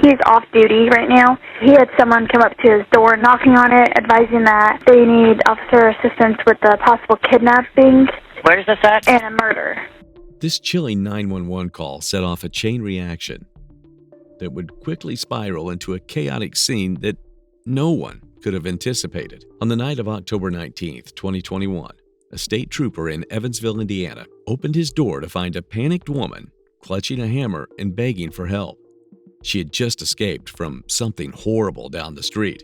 He's off duty right now. He had someone come up to his door knocking on it, advising that they need officer assistance with the possible kidnapping. Where's this at? And a murder. This chilling 911 call set off a chain reaction that would quickly spiral into a chaotic scene that no one could have anticipated. On the night of October 19th, 2021, a state trooper in Evansville, Indiana, opened his door to find a panicked woman clutching a hammer and begging for help. She had just escaped from something horrible down the street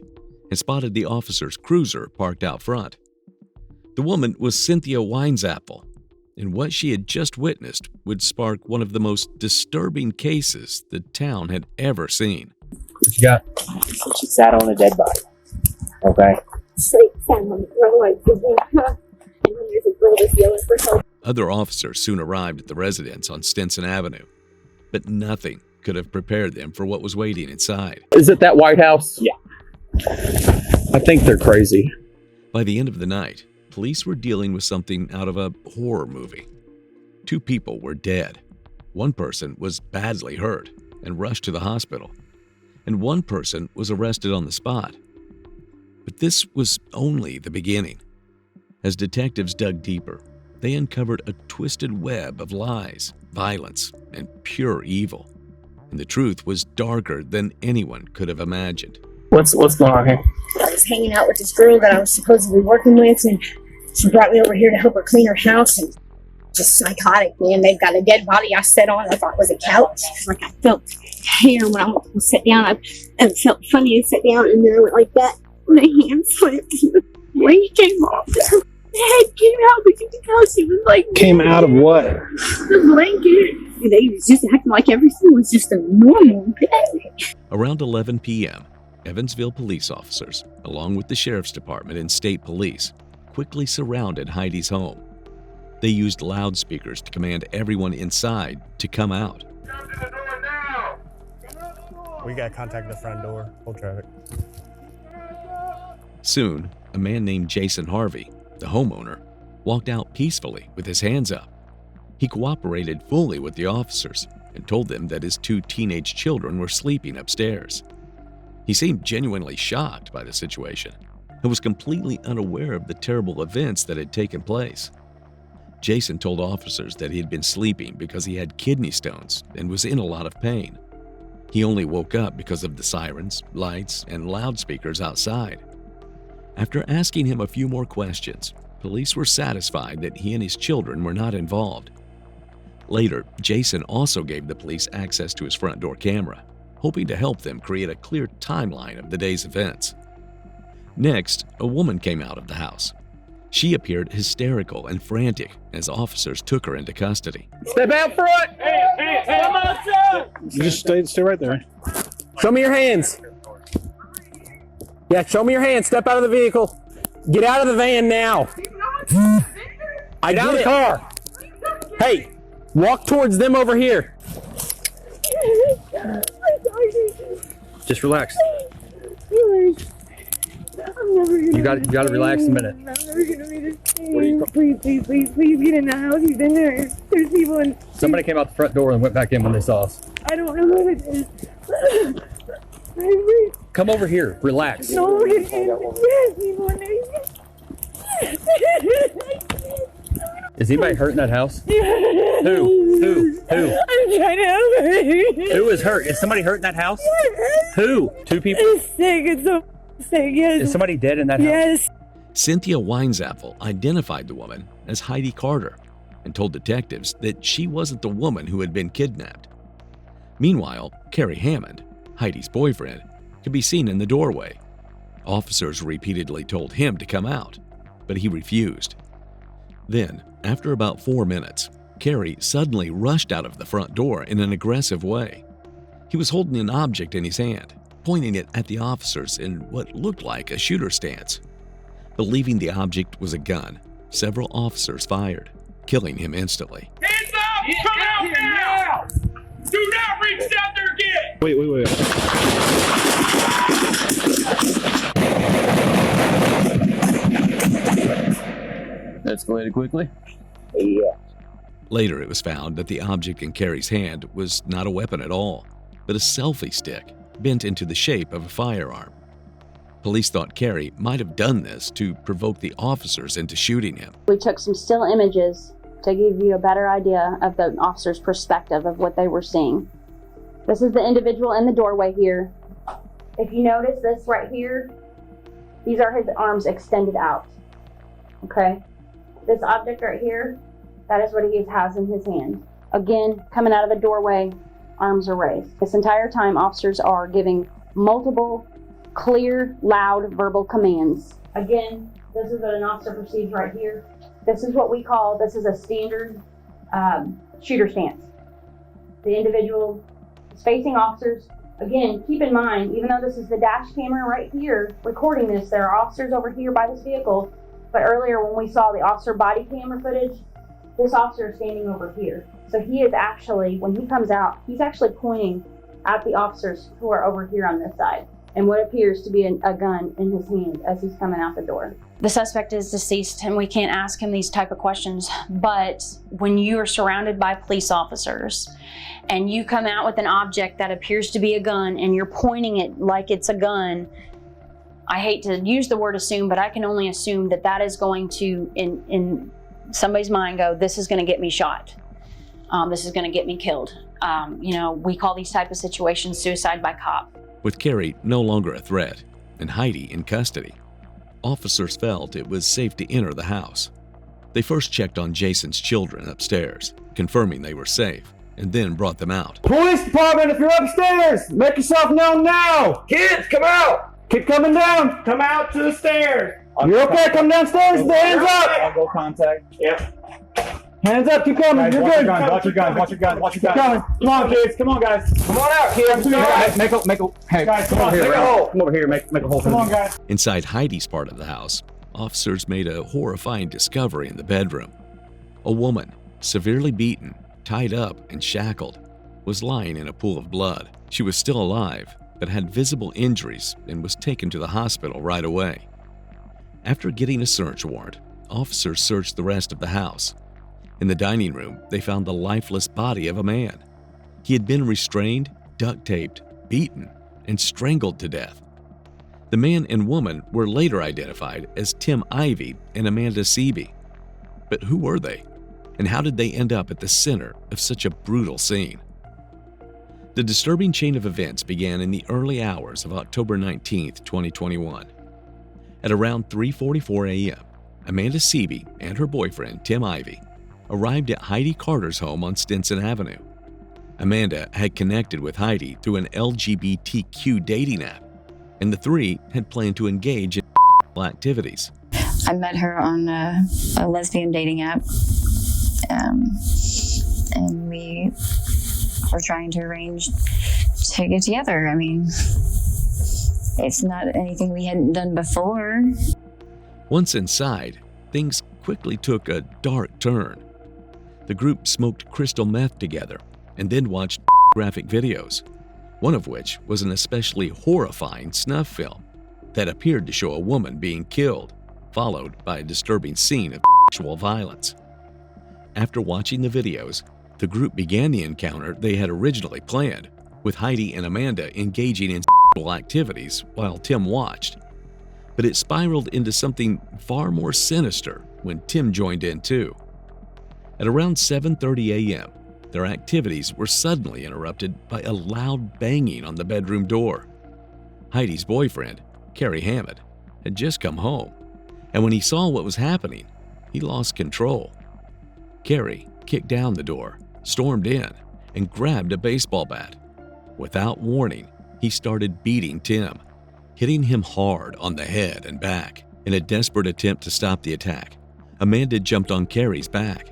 and spotted the officer's cruiser parked out front. The woman was Cynthia Winesapple, and what she had just witnessed would spark one of the most disturbing cases the town had ever seen. What you got? She sat on a dead body. Okay? Other officers soon arrived at the residence on Stinson Avenue, but nothing could have prepared them for what was waiting inside. Is it that White House? Yeah. I think they're crazy. By the end of the night, police were dealing with something out of a horror movie. 2 people were dead. One person was badly hurt and rushed to the hospital, and one person was arrested on the spot. But this was only the beginning. As detectives dug deeper, they uncovered a twisted web of lies, violence, and pure evil. And the truth was darker than anyone could have imagined. What's going on here? I was hanging out with this girl that I was supposedly working with, and she brought me over here to help her clean her house, and just psychotic, man. They've got a dead body I sat on. I thought it was a couch. Like, I felt hair when I went to sit down. And it felt funny to sit down, and then I went like that. My hand slipped, and the weight came off. Her head came out because the couch, she was like... Came out of what? The blanket. They was just acting like everything was just a normal day. Around 11 p.m., Evansville police officers, along with the sheriff's department and state police, quickly surrounded Heidi's home. They used loudspeakers to command everyone inside to come out. Come to the door now! We got to contact the front door. Full traffic. Soon, a man named Jason Harvey, the homeowner, walked out peacefully with his hands up. He cooperated fully with the officers and told them that his 2 teenage children were sleeping upstairs. He seemed genuinely shocked by the situation and was completely unaware of the terrible events that had taken place. Jason told officers that he had been sleeping because he had kidney stones and was in a lot of pain. He only woke up because of the sirens, lights, and loudspeakers outside. After asking him a few more questions, police were satisfied that he and his children were not involved. Later, Jason also gave the police access to his front door camera, hoping to help them create a clear timeline of the day's events. Next, a woman came out of the house. She appeared hysterical and frantic as officers took her into custody. Step out front! Hey, come on, son! You just stay right there. Show me your hands. Yeah, show me your hands. Step out of the vehicle. Get out of the van now. I got the car. Hey, walk towards them over here. Just relax. You got to relax a minute. I'm never gonna be the same. Please get in the house. He's in there. There's people in. Somebody came out the front door and went back in when they saw us. I don't know what it is. Come over here. Relax. No, it is. Yes, people in there. Is anybody hurt in that house? Who? I'm trying to help her. Who is hurt? Is somebody hurt in that house? Who? 2 people? It's sick. It's so sick. Yes. Is somebody dead in that house? Yes. Cynthia Winesapple identified the woman as Heidi Carter and told detectives that she wasn't the woman who had been kidnapped. Meanwhile, Kerry Hammond, Heidi's boyfriend, could be seen in the doorway. Officers repeatedly told him to come out, but he refused. Then, after about 4 minutes, Kerry suddenly rushed out of the front door in an aggressive way. He was holding an object in his hand, pointing it at the officers in what looked like a shooter stance. Believing the object was a gun, several officers fired, killing him instantly. Hands up! Come out now! Do not reach down there again! Wait. Escalated quickly? Yeah. Later, it was found that the object in Kerry's hand was not a weapon at all, but a selfie stick bent into the shape of a firearm. Police thought Carrie might have done this to provoke the officers into shooting him. We took some still images to give you a better idea of the officer's perspective of what they were seeing. This is the individual in the doorway here. If you notice this right here, these are his arms extended out. Okay? This object right here, that is what he has in his hand. Again, coming out of the doorway, arms are raised. This entire time, officers are giving multiple, clear, loud verbal commands. Again, this is what an officer perceives right here. This is what we call, this is a standard shooter stance. The individual is facing officers. Again, keep in mind, even though this is the dash camera right here recording this, there are officers over here by this vehicle. But earlier when we saw the officer body camera footage, this officer is standing over here. So he is actually, when he comes out, he's actually pointing at the officers who are over here on this side, and what appears to be a gun in his hand as he's coming out the door. The suspect is deceased and we can't ask him these type of questions, but when you are surrounded by police officers and you come out with an object that appears to be a gun and you're pointing it like it's a gun, I hate to use the word assume, but I can only assume that that is going to, in somebody's mind, go, this is going to get me shot. This is going to get me killed. We call these type of situations suicide by cop. With Carrie no longer a threat and Heidi in custody, officers felt it was safe to enter the house. They first checked on Jason's children upstairs, confirming they were safe, and then brought them out. Police department, if you're upstairs, make yourself known now. Kids, come out! Keep coming down. Come out to the stairs! You're okay, come downstairs, the hands up. I'll go contact. Yep. Hands up, keep coming, Guys, you're watch good. your guns, watch your guns, watch your guns, watch your Keep coming. guns. Come on, kids, come on, guys. Come on out, kids. Hey, Guys, come come on, over here, make a right? hole. Come over here, make a hole. Come on, guys. Inside Heidi's part of the house, officers made a horrifying discovery in the bedroom. A woman, severely beaten, tied up, and shackled, was lying in a pool of blood. She was still alive, but had visible injuries and was taken to the hospital right away. After getting a search warrant, officers searched the rest of the house. In the dining room, they found the lifeless body of a man. He had been restrained, duct-taped, beaten, and strangled to death. The man and woman were later identified as Tim Ivey and Amanda Seavey. But who were they? And how did they end up at the center of such a brutal scene? The disturbing chain of events began in the early hours of October 19, 2021. At around 3:44 a.m., Amanda Seavey and her boyfriend, Tim Ivey, arrived at Heidi Carter's home on Stinson Avenue. Amanda had connected with Heidi through an LGBTQ dating app, and the three had planned to engage in activities. I met her on a lesbian dating app, and we were trying to arrange to get together. I mean, it's not anything we hadn't done before. Once inside, things quickly took a dark turn. The group smoked crystal meth together and then watched graphic videos, one of which was an especially horrifying snuff film that appeared to show a woman being killed, followed by a disturbing scene of sexual violence. After watching the videos, the group began the encounter they had originally planned, with Heidi and Amanda engaging in sexual activities while Tim watched. But it spiraled into something far more sinister when Tim joined in too. At around 7:30 a.m., their activities were suddenly interrupted by a loud banging on the bedroom door. Heidi's boyfriend, Kerry Hammond, had just come home, and when he saw what was happening, he lost control. Kerry kicked down the door, stormed in, and grabbed a baseball bat. Without warning, he started beating Tim, hitting him hard on the head and back. In a desperate attempt to stop the attack, Amanda jumped on Kerry's back.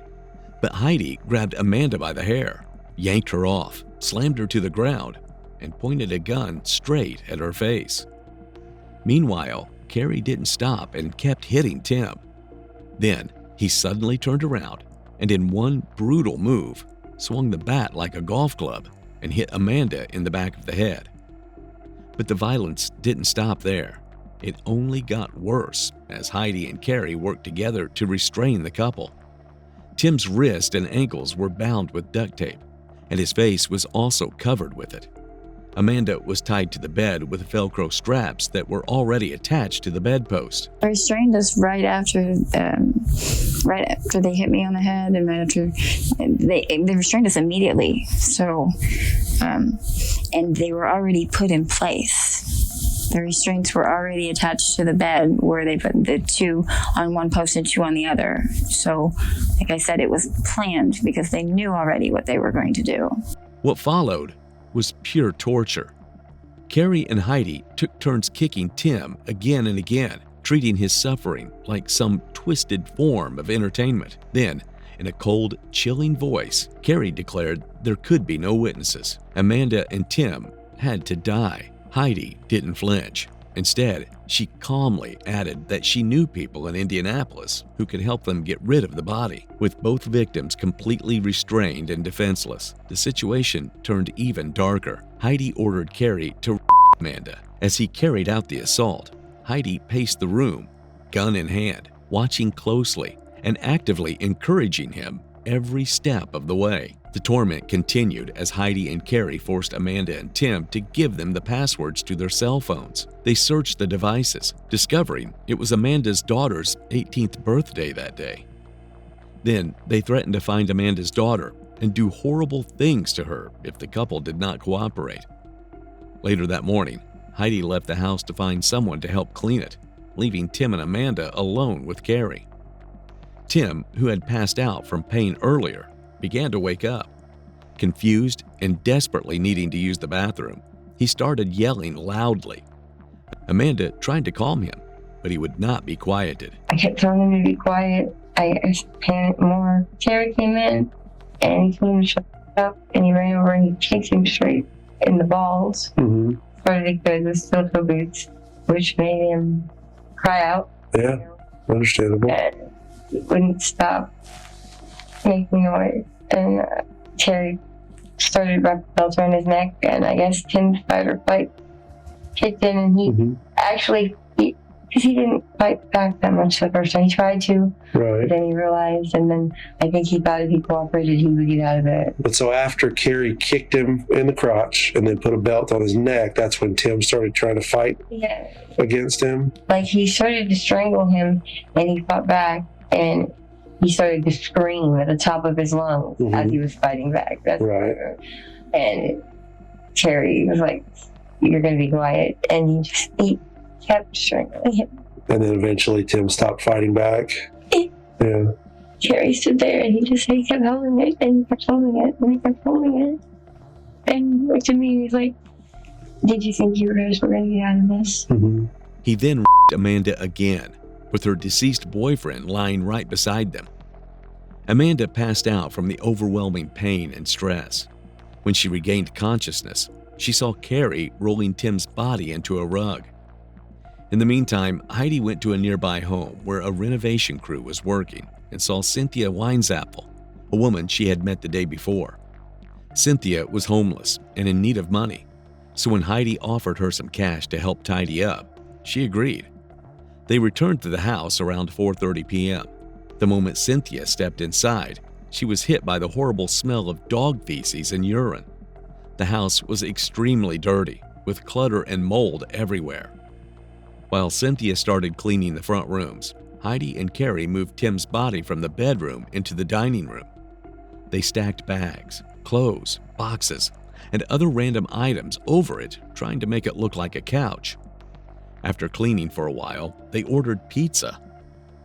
But Heidi grabbed Amanda by the hair, yanked her off, slammed her to the ground, and pointed a gun straight at her face. Meanwhile, Kerry didn't stop and kept hitting Tim. Then, he suddenly turned around and in one brutal move, swung the bat like a golf club and hit Amanda in the back of the head. But the violence didn't stop there. It only got worse as Heidi and Kerry worked together to restrain the couple. Tim's wrists and ankles were bound with duct tape, and his face was also covered with it. Amanda was tied to the bed with Velcro straps that were already attached to the bedpost. They restrained us right after they hit me on the head, and right after they restrained us immediately. So, and they were already put in place. The restraints were already attached to the bed where they put the 2 on one post and 2 on the other. So, like I said, it was planned because they knew already what they were going to do. What followed was pure torture. Carrie and Heidi took turns kicking Tim again and again, treating his suffering like some twisted form of entertainment. Then, in a cold, chilling voice, Carrie declared there could be no witnesses. Amanda and Tim had to die. Heidi didn't flinch. Instead, she calmly added that she knew people in Indianapolis who could help them get rid of the body. With both victims completely restrained and defenseless, the situation turned even darker. Heidi ordered Carrie to Amanda. As he carried out the assault, Heidi paced the room, gun in hand, watching closely and actively encouraging him every step of the way. The torment continued as Heidi and Carrie forced Amanda and Tim to give them the passwords to their cell phones. They searched the devices, discovering it was Amanda's daughter's 18th birthday that day. Then they threatened to find Amanda's daughter and do horrible things to her if the couple did not cooperate. Later that morning, Heidi left the house to find someone to help clean it, leaving Tim and Amanda alone with Carrie. Tim, who had passed out from pain earlier, began to wake up. Confused and desperately needing to use the bathroom, he started yelling loudly. Amanda tried to calm him, but he would not be quieted. I kept telling him to be quiet. I panicked more. Terry came in and he told him to shut up, and he ran over and he kicked him straight in the balls. Partly because of steel-toe boots, which made him cry out. Yeah, understandable. And he wouldn't stop making noise. And Terry started wrapping the belt around his neck, and I guess Tim's fight or flight kicked in, and he actually, because he didn't fight back that much the first time. He tried to, right. But then he realized, and then I think he thought if he cooperated, he would get out of it. But so after Carrie kicked him in the crotch and then put a belt on his neck, that's when Tim started trying to fight against him? Like, he started to strangle him, and he fought back, and he started to scream at the top of his lungs as he was fighting back. That's right. And Terry was like, "You're going to be quiet." And he kept strangling him. And then eventually Tim stopped fighting back. Yeah. Terry stood there and he kept holding it, and he kept holding it, and he kept holding it. And he looked at me and he's like, "Did you think you guys were going to get out of this?" He then Amanda again, with her deceased boyfriend lying right beside them. Amanda passed out from the overwhelming pain and stress. When she regained consciousness, she saw Carrie rolling Tim's body into a rug. In the meantime, Heidi went to a nearby home where a renovation crew was working and saw Cynthia Winesapple, a woman she had met the day before. Cynthia was homeless and in need of money, so when Heidi offered her some cash to help tidy up, she agreed. They returned to the house around 4:30 p.m. The moment Cynthia stepped inside, she was hit by the horrible smell of dog feces and urine. The house was extremely dirty, with clutter and mold everywhere. While Cynthia started cleaning the front rooms, Heidi and Carrie moved Tim's body from the bedroom into the dining room. They stacked bags, clothes, boxes, and other random items over it, trying to make it look like a couch. After cleaning for a while, they ordered pizza.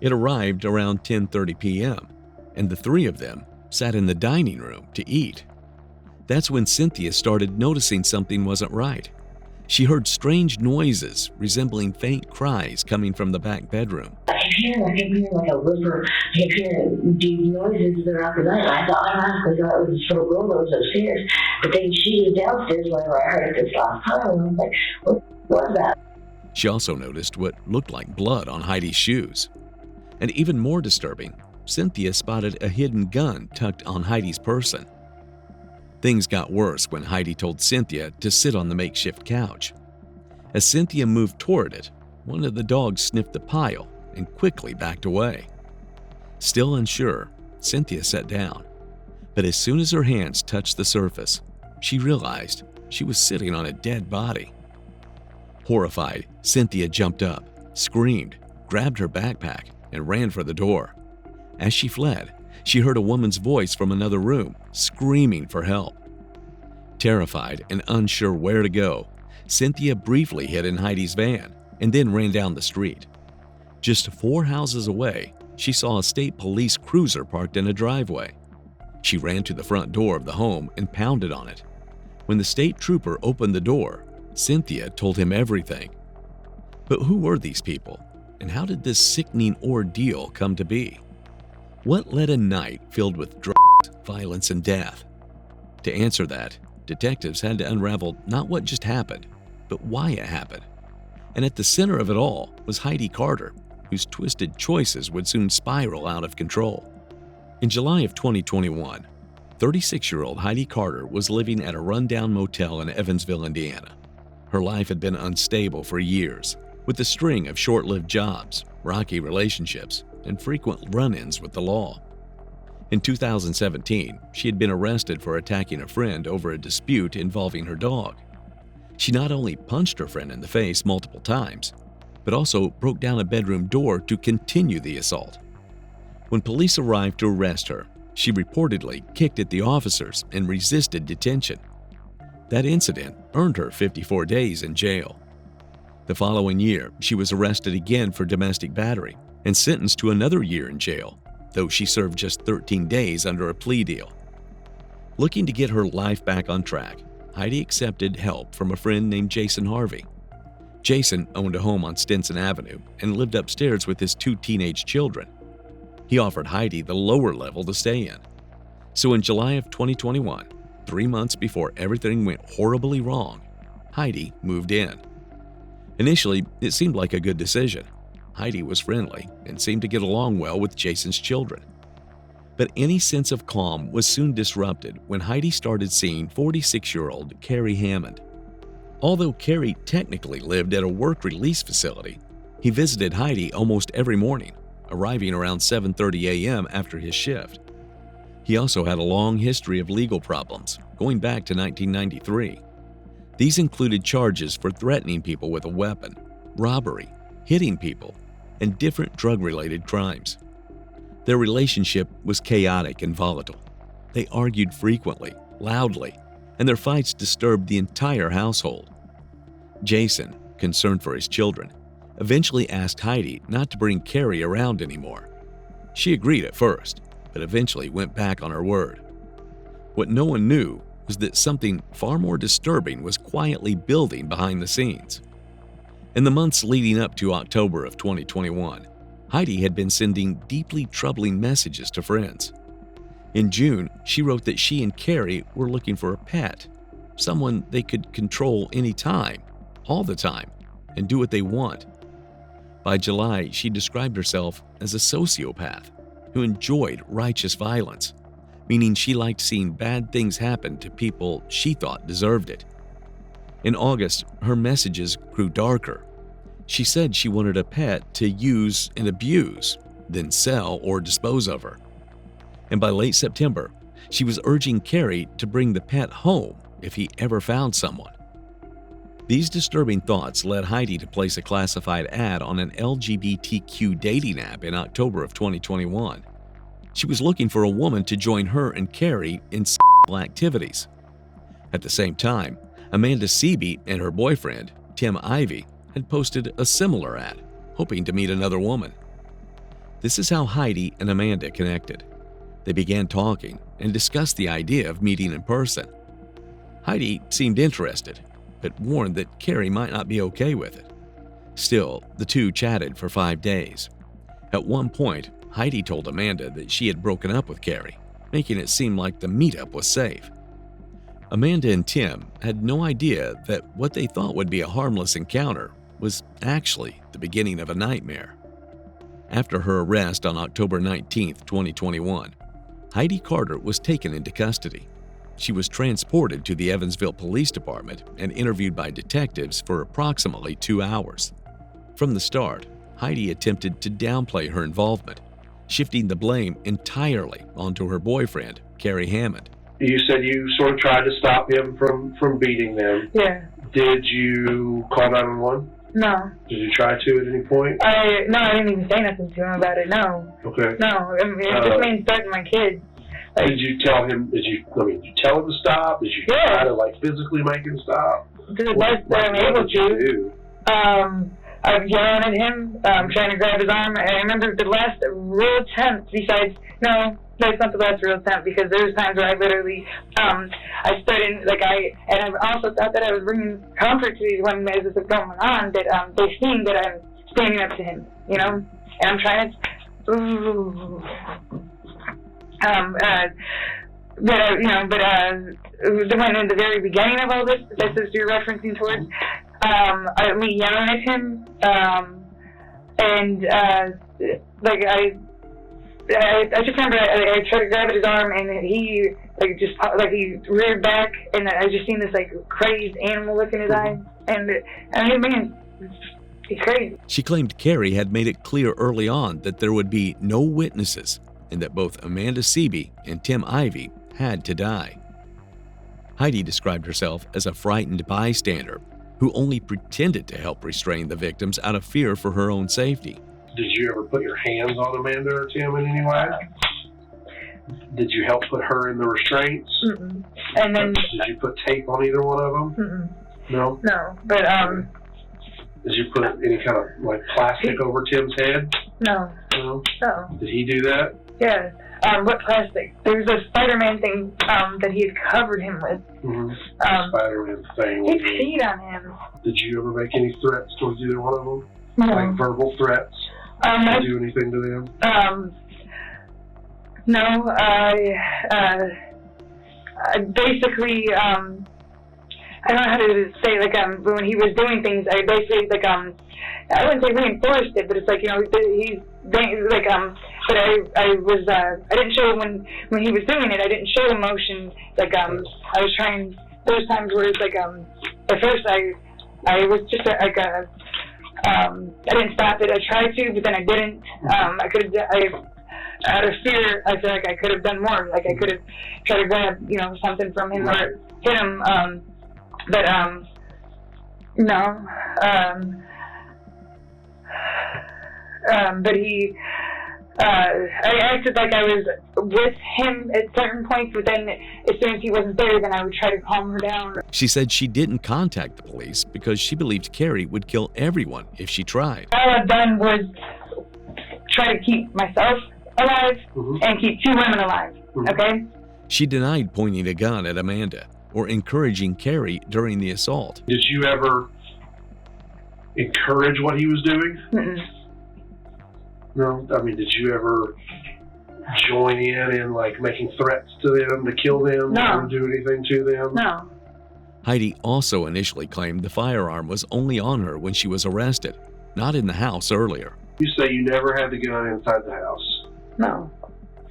It arrived around 10:30 p.m., and the three of them sat in the dining room to eat. That's when Cynthia started noticing something wasn't right. She heard strange noises resembling faint cries coming from the back bedroom. I kept hearing like a whisper. I kept hearing these noises throughout the night. I honestly thought it was this little girl that was upstairs. But then she was downstairs whenever I heard it this last time, and I was like, what was that? She also noticed what looked like blood on Heidi's shoes. And even more disturbing, Cynthia spotted a hidden gun tucked on Heidi's person. Things got worse when Heidi told Cynthia to sit on the makeshift couch. As Cynthia moved toward it, one of the dogs sniffed the pile and quickly backed away. Still unsure, Cynthia sat down. But as soon as her hands touched the surface, she realized she was sitting on a dead body. Horrified, Cynthia jumped up, screamed, grabbed her backpack, and ran for the door. As she fled, she heard a woman's voice from another room, screaming for help. Terrified and unsure where to go, Cynthia briefly hid in Heidi's van and then ran down the street. Just 4 houses away, she saw a state police cruiser parked in a driveway. She ran to the front door of the home and pounded on it. When the state trooper opened the door, Cynthia told him everything. But who were these people, and how did this sickening ordeal come to be? What led a night filled with drugs, violence, and death? To answer that, detectives had to unravel not what just happened, but why it happened. And at the center of it all was Heidi Carter, whose twisted choices would soon spiral out of control. In July of 2021, 36-year-old Heidi Carter was living at a rundown motel in Evansville, Indiana. Her life had been unstable for years, with a string of short-lived jobs, rocky relationships, and frequent run-ins with the law. In 2017, she had been arrested for attacking a friend over a dispute involving her dog. She not only punched her friend in the face multiple times, but also broke down a bedroom door to continue the assault. When police arrived to arrest her, she reportedly kicked at the officers and resisted detention. That incident earned her 54 days in jail. The following year, she was arrested again for domestic battery and sentenced to another year in jail, though she served just 13 days under a plea deal. Looking to get her life back on track, Heidi accepted help from a friend named Jason Harvey. Jason owned a home on Stinson Avenue and lived upstairs with his 2 teenage children. He offered Heidi the lower level to stay in. So in July of 2021, 3 months before everything went horribly wrong, Heidi moved in. Initially, it seemed like a good decision. Heidi was friendly and seemed to get along well with Jason's children. But any sense of calm was soon disrupted when Heidi started seeing 46-year-old Carrie Hammond. Although Carrie technically lived at a work release facility, he visited Heidi almost every morning, arriving around 7:30 a.m. after his shift. He also had a long history of legal problems, going back to 1993. These included charges for threatening people with a weapon, robbery, hitting people, and different drug-related crimes. Their relationship was chaotic and volatile. They argued frequently, loudly, and their fights disturbed the entire household. Jason, concerned for his children, eventually asked Heidi not to bring Carrie around anymore. She agreed at first, but eventually went back on her word. What no one knew was that something far more disturbing was quietly building behind the scenes. In the months leading up to October of 2021, Heidi had been sending deeply troubling messages to friends. In June, she wrote that she and Carrie were looking for a pet, someone they could control anytime, all the time, and do what they want. By July, she described herself as a sociopath who enjoyed righteous violence, meaning she liked seeing bad things happen to people she thought deserved it. In August, her messages grew darker. She said she wanted a pet to use and abuse, then sell or dispose of her. And by late September, she was urging Carrie to bring the pet home if he ever found someone. These disturbing thoughts led Heidi to place a classified ad on an LGBTQ dating app in October of 2021. She was looking for a woman to join her and Carrie in sexual activities. At the same time, Amanda Seabeat and her boyfriend, Tim Ivey, had posted a similar ad, hoping to meet another woman. This is how Heidi and Amanda connected. They began talking and discussed the idea of meeting in person. Heidi seemed interested, but warned that Carrie might not be okay with it. Still, the two chatted for 5 days. At one point, Heidi told Amanda that she had broken up with Carrie, making it seem like the meetup was safe. Amanda and Tim had no idea that what they thought would be a harmless encounter was actually the beginning of a nightmare. After her arrest on October 19, 2021, Heidi Carter was taken into custody. She was transported to the Evansville Police Department and interviewed by detectives for approximately 2 hours. From the start, Heidi attempted to downplay her involvement, shifting the blame entirely onto her boyfriend, Carrie Hammond, You said you sort of tried to stop him from beating them. Yeah. Did you call 911? No. Did you try to at any point? I didn't even say nothing to him about it. No. Okay. No. I mean, this man's threatening my kids. Like, did you tell him? Did you tell him to stop? Did you try to like physically make him stop? To the best that I'm able to. I'm yelling at him, trying to grab his arm. I remember the last real attempt. Besides, no, that's not the last real attempt, because there was times where I literally, I stood in, and I also thought that I was bringing comfort to these women as this was going on, that they seeing that I'm standing up to him, you know, and I'm trying to, when in the very beginning of all this is you're referencing towards, me yelling at him, I just remember I tried to grab at his arm, and he he reared back, and I just seen this crazed animal look in his eye, and man, he's crazy. She claimed Carrie had made it clear early on that there would be no witnesses and that both Amanda Seaby and Tim Ivey had to die. Heidi described herself as a frightened bystander who only pretended to help restrain the victims out of fear for her own safety. Did you ever put your hands on Amanda or Tim in any way? Did you help put her in the restraints? Mm-mm. And then did you put tape on either one of them? Mm-mm. No. No, but did you put any kind of plastic over Tim's head? No. No. No. Did he do that? Yeah. What plastic? There's a Spider-Man thing that he had covered him with. Mm-hmm. Spider-Man thing. He peed on him. Did you ever make any threats towards either one of them? No. Like verbal threats? Did you do anything to them? No. I basically, I don't know how to say, when he was doing things, I basically, I wouldn't say reinforced it, but it's he's but I didn't show when he was doing it, I didn't show emotion, I was trying, those times where it's at first I was just I didn't stop it, I tried to, but then I didn't, out of fear, I feel like I could have done more, I could have tried to grab, something from him or hit him, no, but he, I acted like I was with him at certain points, but then as soon as he wasn't there, then I would try to calm her down. She said she didn't contact the police because she believed Carrie would kill everyone if she tried. All I've done was try to keep myself alive and keep two women alive, okay? She denied pointing a gun at Amanda or encouraging Carrie during the assault. Did you ever encourage what he was doing? Mm-mm. No? I mean, did you ever join in making threats to them to kill them? No. Or do anything to them? No. Heidi also initially claimed the firearm was only on her when she was arrested, not in the house earlier. You say you never had the gun inside the house? No.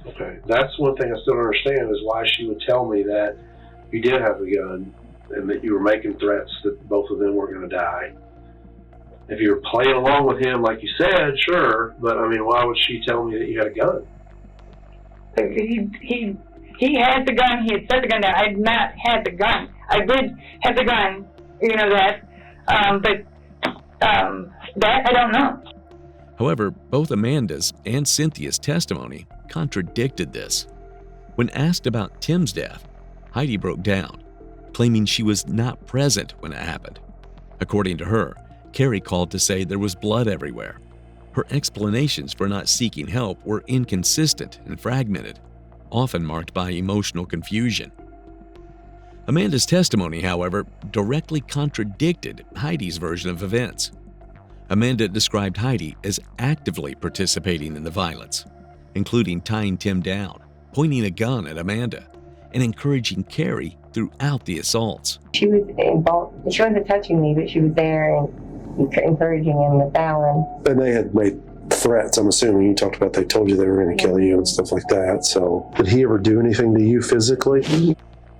Okay. That's one thing I still don't understand is why she would tell me that you did have the gun and that you were making threats that both of them were going to die. If you were playing along with him like you said, sure, but I mean, why would she tell me that you had a gun? He had the gun, he had set the gun down. I had not had the gun. I did have the gun, that, but that I don't know. However, both Amanda's and Cynthia's testimony contradicted this. When asked about Tim's death, Heidi broke down, claiming she was not present when it happened. According to her, Carrie called to say there was blood everywhere. Her explanations for not seeking help were inconsistent and fragmented, often marked by emotional confusion. Amanda's testimony, however, directly contradicted Heidi's version of events. Amanda described Heidi as actively participating in the violence, including tying Tim down, pointing a gun at Amanda, and encouraging Carrie throughout the assaults. She was involved. She wasn't touching me, but she was there and encouraging him with that one. And they had made threats, I'm assuming. You talked about they told you they were going to kill you and stuff like that. So did he ever do anything to you physically?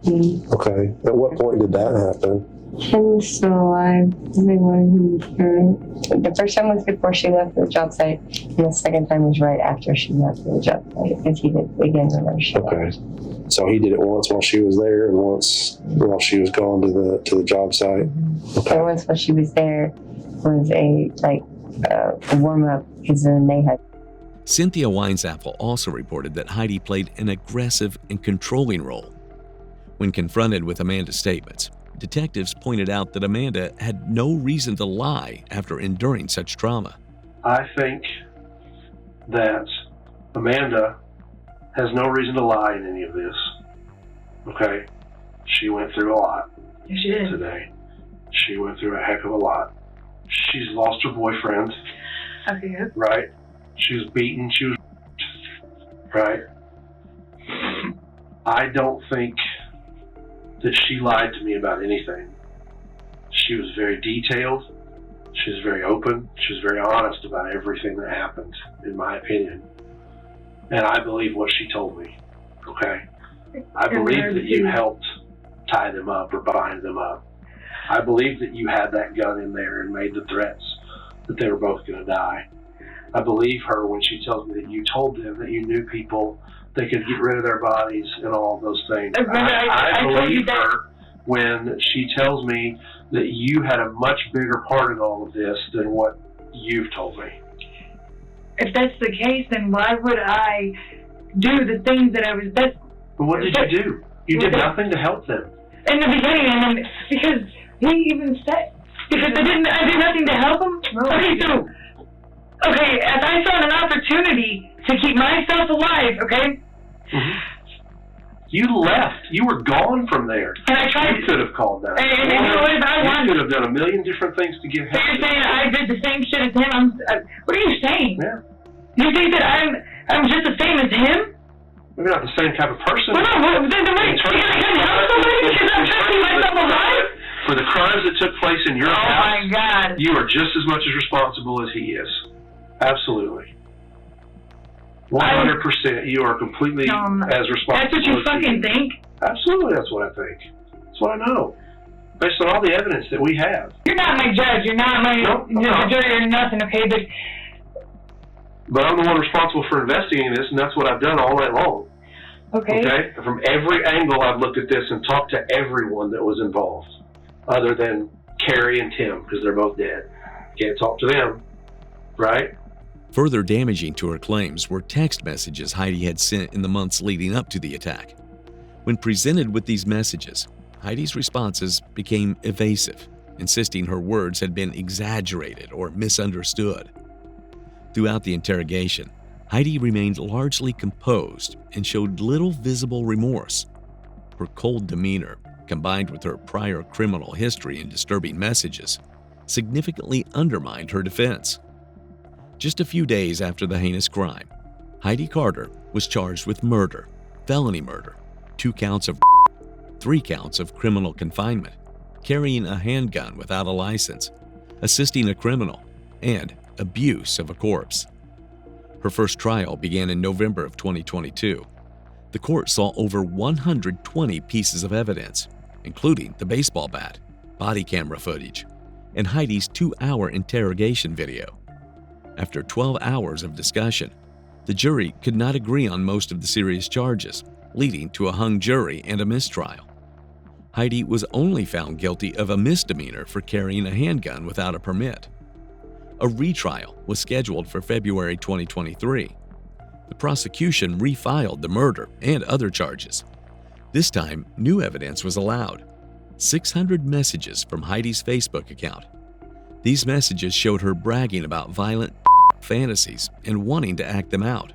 Okay. At what point did that happen? Ken's still alive. The first time was before she left the job site, and the second time was right after she left the job site, because he did again remember she left. So he did it once while she was there and once while she was gone to the job site. So once while she was there was a warm up, because then they had. Cynthia Weinsappel also reported that Heidi played an aggressive and controlling role. When confronted with Amanda's statements, detectives pointed out that Amanda had no reason to lie after enduring such trauma. I think that Amanda has no reason to lie in any of this. Okay? She went through a lot today. She went through a heck of a lot. She's lost her boyfriend. Okay. Right? She was beaten. She was right? I don't think that she lied to me about anything. She was very detailed. She was very open. She was very honest about everything that happened, in my opinion. And I believe what she told me. Okay? I believe that you helped tie them up or bind them up. I believe that you had that gun in there and made the threats that they were both going to die. I believe her when she tells me that you told them that you knew people that could get rid of their bodies and all of those things. I believe her when she tells me that you had a much bigger part in all of this than what you've told me. If that's the case, then why would I do the things that I was best? But what did you do? You did nothing to help them. In the beginning, and then, because he even said, because I did nothing to help him? Okay, so, if I saw an opportunity to keep myself alive, okay? Mm-hmm. You left. You were gone from there. And I tried. You could have called that. You could have done a million different things to get help. So you're saying I did the same shit as him? What are you saying? Yeah. You think that I'm just the same as him? We're not the same type of person. Well, no, then wait, you're going to help somebody because I'm trying to keep myself alive? For the crimes that took place in your house, oh my God, you are just as much as responsible as he is. Absolutely. 100%. You are completely as responsible. That's what you fucking think? Absolutely, that's what I think. That's what I know. Based on all the evidence that we have. You're not my judge. You're not my jury or nothing, okay? But I'm the one responsible for investigating this, and that's what I've done all night long. Okay. From every angle, I've looked at this and talked to everyone that was involved, other than Carrie and Tim, because they're both dead. Can't talk to them, right? Further damaging to her claims were text messages Heidi had sent in the months leading up to the attack. When presented with these messages, Heidi's responses became evasive, insisting her words had been exaggerated or misunderstood. Throughout the interrogation, Heidi remained largely composed and showed little visible remorse. Her cold demeanor, combined with her prior criminal history and disturbing messages, significantly undermined her defense. Just a few days after the heinous crime, Heidi Carter was charged with murder, felony murder, 2 counts of 3 counts of criminal confinement, carrying a handgun without a license, assisting a criminal, and abuse of a corpse. Her first trial began in November of 2022. The court saw over 120 pieces of evidence, including the baseball bat, body camera footage, and Heidi's 2-hour interrogation video. After 12 hours of discussion, the jury could not agree on most of the serious charges, leading to a hung jury and a mistrial. Heidi was only found guilty of a misdemeanor for carrying a handgun without a permit. A retrial was scheduled for February 2023. The prosecution refiled the murder and other charges. This time, new evidence was allowed: 600 messages from Heidi's Facebook account. These messages showed her bragging about violent fantasies and wanting to act them out.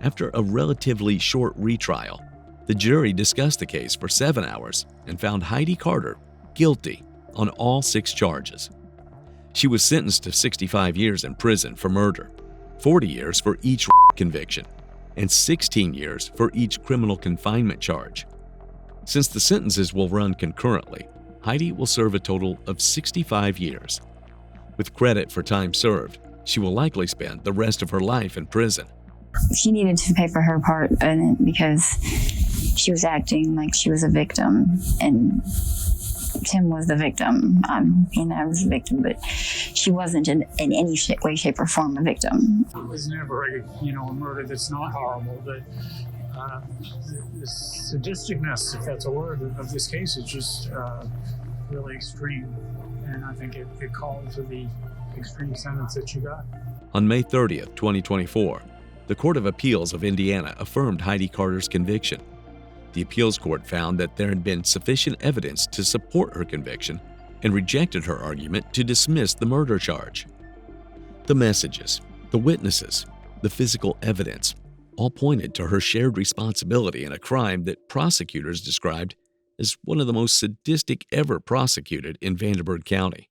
After a relatively short retrial, the jury discussed the case for 7 hours and found Heidi Carter guilty on all 6 charges. She was sentenced to 65 years in prison for murder, 40 years for each conviction, and 16 years for each criminal confinement charge. Since the sentences will run concurrently, Heidi will serve a total of 65 years. With credit for time served, she will likely spend the rest of her life in prison. She needed to pay for her part in it because she was acting like she was a victim, and Tim was the victim. I was the victim, but she wasn't in any way, shape, or form a victim. It was never a murder that's not horrible, but the sadisticness, if that's a word, of this case is just really extreme. And I think it called for the extreme sentence that you got. On May 30th, 2024, the Court of Appeals of Indiana affirmed Heidi Carter's conviction. The appeals court found that there had been sufficient evidence to support her conviction and rejected her argument to dismiss the murder charge. The messages, the witnesses, the physical evidence all pointed to her shared responsibility in a crime that prosecutors described as one of the most sadistic ever prosecuted in Vanderburgh County.